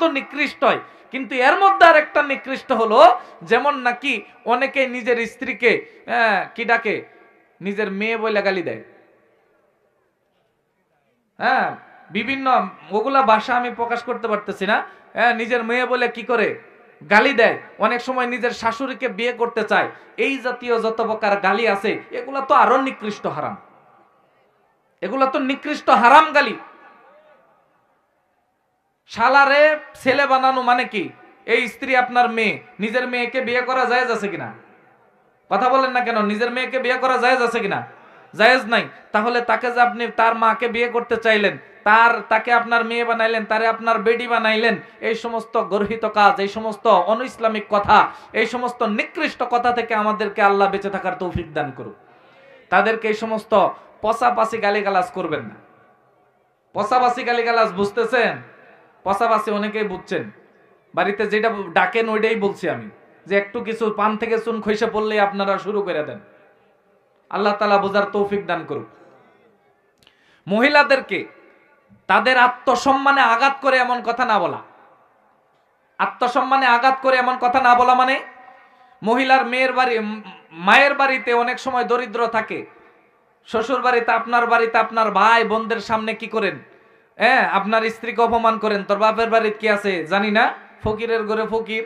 তো নিকৃষ্টই, কিন্তু এর মধ্যে আর একটা নিকৃষ্ট হলো, যেমন নাকি অনেকে নিজের স্ত্রীকে কি ডাকে, নিজের মেয়ে বলে গালি দেয়। হ্যাঁ, বিভিন্ন ওগুলা ভাষা আমি প্রকাশ করতে পারতেছি না। হ্যাঁ, নিজের মেয়ে বলে কি করে গালি দেয়, অনেক সময় নিজের শাশুড়িকে বিয়ে করতে চায়। এই জাতীয় যত প্রকার গালি আছে এগুলা তো আরো নিকৃষ্ট হারাম, এগুলা তো নিকৃষ্ট হারাম গালি। শালারে ছেলে বানানো মানে কি? এই স্ত্রী আপনার মেয়ে, নিজের মেয়েকে বিয়ে করা জায়েজ আছে কিনা? কথা বলেন না কেন? নিজের মেয়েকে বিয়ে করা জায়েজ আছে কিনা? জায়েজ নাই। তাহলে তাকে যে আপনি তার মাকে বিয়ে করতে চাইলেন, তাকে আপনার মেয়ে বানাইলেন, তারে আপনার বেডি বানাইলেন, এই সমস্ত গর্হিত কাজ, এই সমস্ত অনইসলামিক কথা, এই সমস্ত নিকৃষ্ট কথা থেকে আমাদেরকে আল্লাহ বেঁচে থাকার তৌফিক দান করুক। তাদেরকে এই সমস্ত পচাপাচি গালিগালাজ করবেন না। পচাপাচি গালিগালাজ বুঝতেছেন? পচাপাচি অনেকেই বুঝছেন, বাড়িতে যেটা ডাকেন ওইটাই বলছি আমি, যে একটু কিছু পান থেকে চুন খইসা পড়লেই আপনারা শুরু করে দেন। আল্লাহ তাআলা বোঝার তৌফিক দান করুক। মহিলাদেরকে তাদের আত্মসম্মানে আঘাত করে এমন কথা না বলা। আত্মসম্মানে আঘাত করে এমন কথা না বলা মানে, মহিলার মায়ের বাড়িতে অনেক সময় দরিদ্র থাকে, শ্বশুর বাড়িতে আপনার ভাই বোনদের সামনে কি করেন? হ্যাঁ, আপনার স্ত্রীকে অপমান করেন। তোর বাপের বাড়িতে কি আছে জানি না, ফকিরের ঘরে ফকির।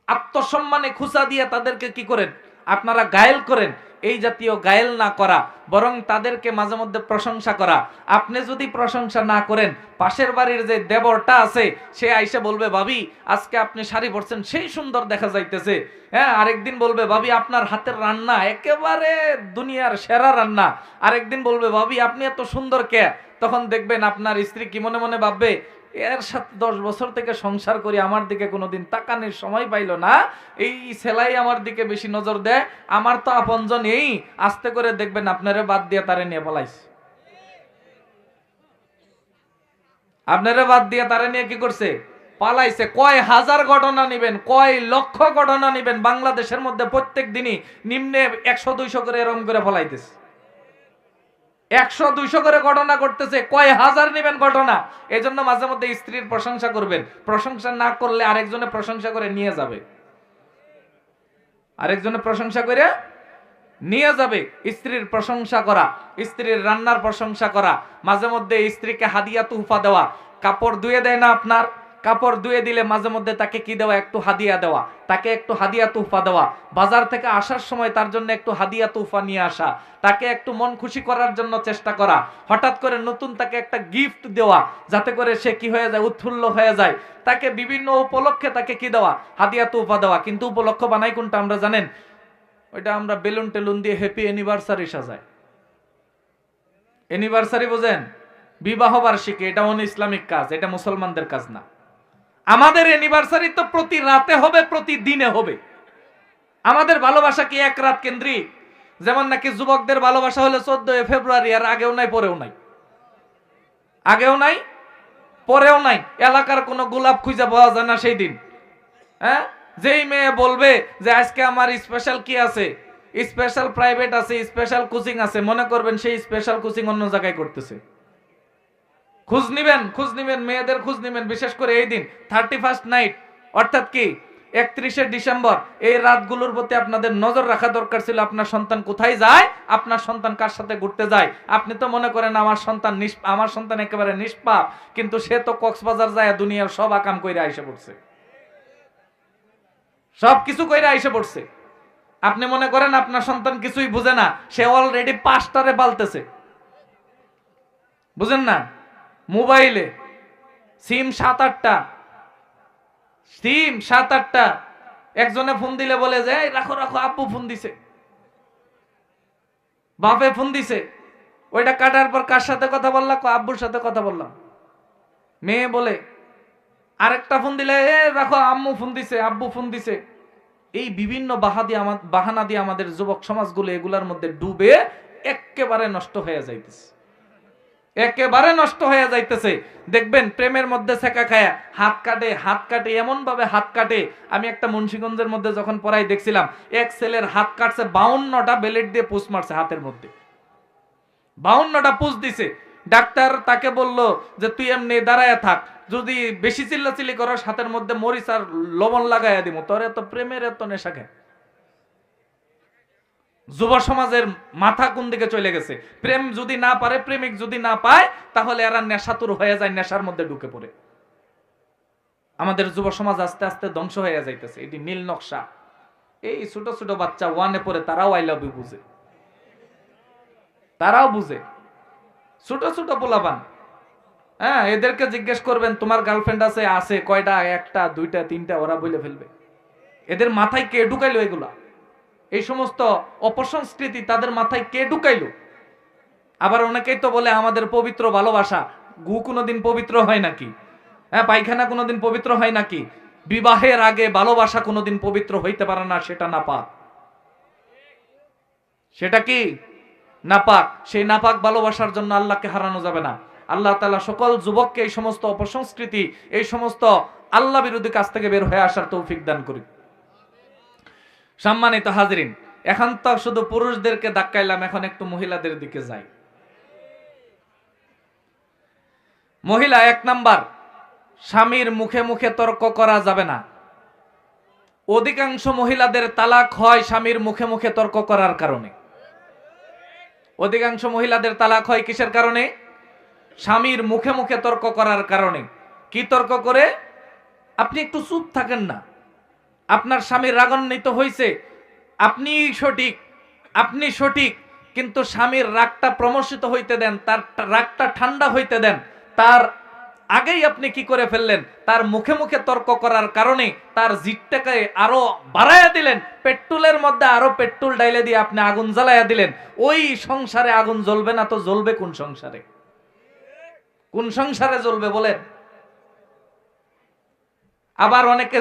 আত্মসম্মানে খুঁচা দিয়ে তাদেরকে কি করেন? আপনারা গায়েল করেন। এই জাতীয় গায়েল না করা, বরং তাদেরকে মাঝে মধ্যে প্রশংসা করা। আপনি যদি প্রশংসা না করেন, পাশের বাড়ির যে দেবরটা আছে সে আইসা বলবে, ভাবি আজকে আপনি শাড়ি পরছেন, সেই সুন্দর দেখা যাইতেছে। হ্যাঁ, আরেকদিন বলবে, ভাবি আপনার হাতের রান্না একেবারে দুনিয়ার সেরা রান্না। আরেকদিন বলবে, ভাবি আপনি এত সুন্দর কে? তখন দেখবেন আপনার স্ত্রী কি মনে মনে ভাববে, এর সাথে 10 বছর থেকে সংসার করি, আমার দিকে কোনোদিন তাকানোর সময় পাইল না, এই ছেলাই আমার দিকে বেশি নজর দেয়, আমার তো আপনজন এই। আস্তে করে দেখবেন আপনারে বাদ দিয়ে তারে নিয়ে পলাইছে। আপনারে বাদ দিয়ে তারে নিয়ে কি করছে? পালাইছে। কয় হাজার ঘটনা নিবেন, কয় লক্ষ ঘটনা নিবেন, বাংলাদেশের মধ্যে প্রত্যেক দিনই নিম্নে 100-200 করে এরকম করে ফলাইতেছে। 100-200 করে ঘটনা করতেছে, কয় হাজার নিবেন ঘটনা। এই জন্য মাঝে মধ্যে স্ত্রীর প্রশংসা করবেন। প্রশংসা না করলে আরেকজনে প্রশংসা করে নিয়ে যাবে, আরেকজনে প্রশংসা করে নিয়ে যাবে। স্ত্রীর প্রশংসা করা, স্ত্রীর রান্নার প্রশংসা করা, মাঝে মধ্যে স্ত্রীকে হাদিয়া তুহফা দেওয়া। কাপড় ধুয়ে দেয় না আপনার, কাপড় ধুয়ে দিলে মাঝে মধ্যে তাকে কি দেওয়া? একটু হাদিয়া দেওয়া, তাকে একটু হাদিয়া তুহফা দেওয়া। বাজার থেকে আসার সময় তার জন্য একটু হাদিয়া তুহফা নিয়ে আসা, তাকে একটু মন খুশি করার জন্য চেষ্টা করা। হঠাৎ করে নতুন তাকে একটা গিফট দেওয়া, যাতে করে সে কি হয়ে যায়? উৎফুল্ল হয়ে যায়। তাকে বিভিন্ন উপলক্ষে তাকে কি দেওয়া? হাদিয়া তুহফা দেওয়া। কিন্তু উপলক্ষ বানাই কোনটা আমরা জানেন? ওইটা আমরা বেলুন টেলুন দিয়ে হ্যাপি অ্যানিভার্সারি সাজাই। অ্যানিভার্সারি বোঝেন? বিবাহ বার্ষিকী। এটা ইসলামিক কাজ, এটা মুসলমানদের কাজ না। আমাদের অ্যানিভার্সারি তো প্রতি রাতে হবে, প্রতিদিনে হবে। আমাদের ভালোবাসা কি এক রাত কেন্দ্রিক? যেমন নাকি যুবকদের ভালোবাসা হলো 14 ফেব্রুয়ারি, আর আগেও নাই পরেও নাই, আগেও নাই পরেও নাই। এলাকার কোনো গোলাপ খুঁজে পাওয়া যায় না সেই দিন। হ্যাঁ, যেই মেয়ে বলবে যে আজকে আমার স্পেশাল কি আছে, স্পেশাল প্রাইভেট আছে, স্পেশাল কোচিং আছে, মনে করবেন সেই স্পেশাল কোচিং অন্য জায়গায় করতেছে। খোঁজ নিবেন মেয়েদের খোঁজ নিবেন, বিশেষ করে এই দিন 31st নাইট, অর্থাৎ কি 31শে ডিসেম্বর। এই রাতগুলোর প্রতি আপনাদের নজর রাখা দরকার ছিল। আপনার সন্তান কোথায় যায়, আপনার সন্তান কার সাথে ঘুরতে যায়। আপনি তো মনে করেন আমার সন্তান একেবারে নিষ্পাপ, কিন্তু সে তো কক্সবাজার যায় দুনিয়ার সব আকাম কইরা আইসা পড়ছে, সব কিছু কইরা আইসা পড়ছে। আপনি মনে করেন আপনার সন্তান কিছুই বুঝে না, সে অলরেডি 5টারে পালতেছে, বুঝেন না? মোবাইলে সিম 7-8টা, সিম 7-8টা। একজনে ফোন দিলে বলে যে রাখো রাখো, আব্বু ফোন দিছে, বাপে ফোন দিছে। ওইটা কাটার পর কার সাথে কথা বললাম? আব্বুর সাথে কথা বললাম। মেয়ে বলে আরেকটা ফোন দিলে রাখো, আম্মু ফোন দিছে, আব্বু ফোন দিছে। এই বিভিন্ন বাহানা দিয়ে আমাদের যুবক সমাজগুলো এগুলার মধ্যে ডুবে একেবারে নষ্ট হয়ে যাইতেছে, একেবারে নষ্ট হয়ে যাইতেছে। দেখবেন প্রেমের মধ্যে ছেঁকা খায়া হাত কাটে, এমন ভাবে হাত কাটে। আমি একটা মুন্সিগঞ্জের মধ্যে যখন পড়াই দেখছিলাম, এক ছেলের হাত কাটছে, 52টা বেলেট দিয়ে পুষ মারছে হাতের মধ্যে, 52টা পুষ দিছে। ডাক্তার তাকে বলল যে তুই এমনি দাঁড়ায় থাক, যদি বেশি চিল্লাচিল্লি করার হাতের মধ্যে মরিচ আর লবণ লাগাইয়া দিব, তোর এত প্রেমের এত নেশা কেন? যুব সমাজের মাথা কোন দিকে চলে গেছে? প্রেম যদি না পারে, প্রেমিক যদি না পায়, তাহলে এরা নেশাতুর হয়ে যায়, নেশার মধ্যে ঢুকে পড়ে। আমাদের যুব সমাজ আস্তে আস্তে ধ্বংস হয়ে যাইতেছে। এটি নীল নকশা। এই ছোট ছোট বাচ্চা ওয়ানে পড়ে, তারাও আই লাভ ইউ বুঝে, তারাও বুঝে। ছোট ছোট পোলাপান, হ্যাঁ, এদেরকে জিজ্ঞেস করবেন তোমার গার্লফ্রেন্ড আছে? আছে। কয়টা? একটা, দুইটা, তিনটা, ওরা বলে ফেলবে। এদের মাথায় কে ঢুকাইলো এগুলা? এই সমস্ত অপসংস্কৃতি তাদের মাথায় কে ঢুকাইলো? আবার অনেকেই তো বলে আমাদের পবিত্র ভালোবাসা। গু কোনোদিন পবিত্র হয় নাকি? হ্যাঁ, পায়খানা কোনোদিন পবিত্র হয় নাকি? বিবাহের আগে ভালোবাসা কোনোদিন পবিত্র হইতে পারে না, সেটা নাপাক। সেটা কি? নাপাক। সেই নাপাক ভালোবাসার জন্য আল্লাহকে হারানো যাবে না। আল্লাহ তাআলা সকল যুবককে এই সমস্ত অপসংস্কৃতি, এই সমস্ত আল্লাহ বিরোধী কাজ থেকে বের হয়ে আসার তৌফিক দান করি। সম্মানিত হাজরিন, এখন তো শুধু পুরুষদেরকে ধাক্কাইলাম, এখন একটু মহিলাদের দিকে যাই। মহিলা 1 নাম্বার, স্বামীর মুখে মুখে তর্ক করা যাবে না। অধিকাংশ মহিলাদের তালাক হয় স্বামীর মুখে মুখে তর্ক করার কারণে। অধিকাংশ মহিলাদের তালাক হয় কিসের কারণে? স্বামীর মুখে মুখে তর্ক করার কারণে। কি তর্ক করে? আপনি একটু চুপ থাকেন না। আপনার স্বামী রাগান্বিত হয়েছে, আপনি সঠিক, আপনি সঠিক, কিন্তু স্বামীর রাগটা প্রমোশিত হইতে দেন, তার রাগটা ঠান্ডা হইতে দেন। তার আগেই আপনি কি করে ফেললেন? তার মুখে মুখে তর্ক করার কারণে তার জিটটাকে আরো বাড়াইয়া দিলেন, পেট্রোলের মধ্যে আরো পেট্রোল ডাইলে দিয়ে আপনি আগুন জ্বালাইয়া দিলেন। ওই সংসারে আগুন জ্বলবে না তো জ্বলবে কোন সংসারে? কোন সংসারে জ্বলবে বলেন? আবার অনেকে